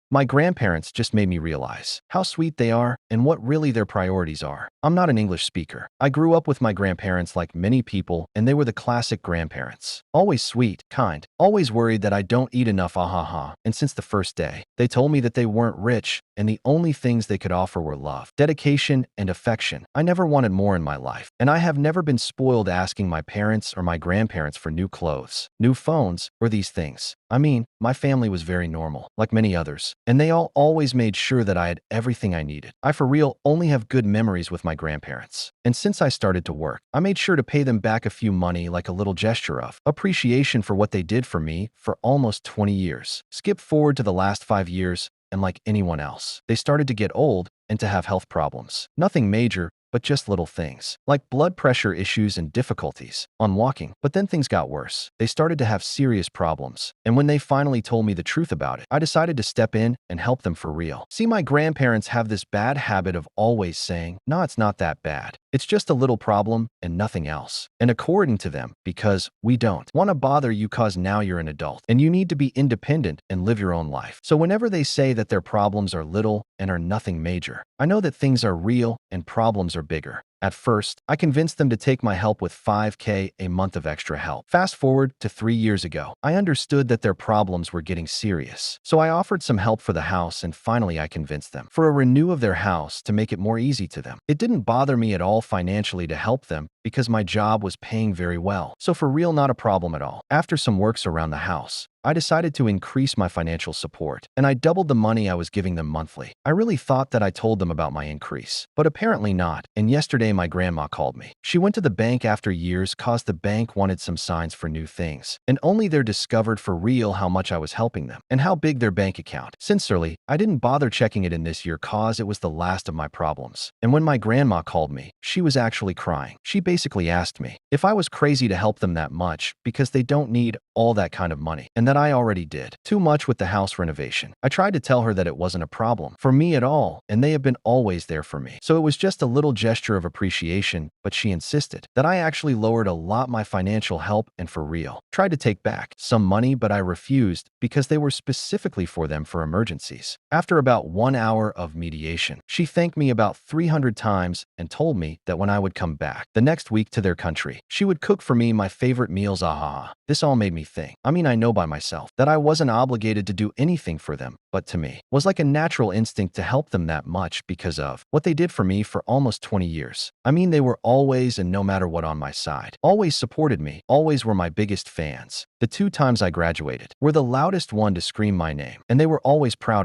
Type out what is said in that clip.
My grandparents just made me realize how sweet they are and what really their priorities are. I'm not an English speaker. I grew up with my grandparents like many people, and they were the classic grandparents. Always sweet, kind, always worried that I don't eat enough, ahaha. And since the first day, they told me that they weren't rich, and the only things they could offer were love, dedication, and affection. I never wanted more in my life, and I have never been spoiled asking my parents or my grandparents for new clothes, new phones, or these things. I mean, my family was very normal, like many others, and they all always made sure that I had everything I needed. I for real only have good memories with my grandparents. And since I started to work, I made sure to pay them back a few money like a little gesture of appreciation for what they did for me for almost 20 years. Skip forward to the last 5 years, and like anyone else, they started to get old and to have health problems. Nothing major, but just little things, like blood pressure issues and difficulties on walking. But then things got worse. They started to have serious problems. And when they finally told me the truth about it, I decided to step in and help them for real. See, my grandparents have this bad habit of always saying, "No, it's not that bad. It's just a little problem and nothing else." And according to them, because we don't want to bother you cause now you're an adult and you need to be independent and live your own life. So whenever they say that their problems are little and are nothing major, I know that things are real and problems are bigger. At first, I convinced them to take my help with 5K a month of extra help. Fast forward to 3 years ago, I understood that their problems were getting serious. So I offered some help for the house, and finally I convinced them for a renew of their house to make it more easy to them. It didn't bother me at all financially to help them because my job was paying very well. So for real, not a problem at all. After some works around the house, I decided to increase my financial support, and I doubled the money I was giving them monthly. I really thought that I told them about my increase, but apparently not. And yesterday my grandma called me. She went to the bank after years cause the bank wanted some signs for new things, and only there discovered for real how much I was helping them and how big their bank account. Sincerely, I didn't bother checking it in this year cause it was the last of my problems. And when my grandma called me, she was actually crying. She basically asked me if I was crazy to help them that much because they don't need all that kind of money, and that I already did too much with the house renovation. I tried to tell her that it wasn't a problem for me at all, and they have been always there for me. So it was just a little gesture of appreciation, but she insisted that I actually lowered a lot my financial help and for real. Tried to take back some money, but I refused because they were specifically for them for emergencies. After about 1 hour of mediation, she thanked me about 300 times and told me that when I would come back the next week to their country, she would cook for me my favorite meals. Aha. This all made me think. I mean, I know by myself that I wasn't obligated to do anything for them, but to me, was like a natural instinct to help them that much because of what they did for me for almost 20 years. I mean, they were always and no matter what on my side, always supported me, always were my biggest fans. The 2 times I graduated were the loudest one to scream my name, and they were always proud of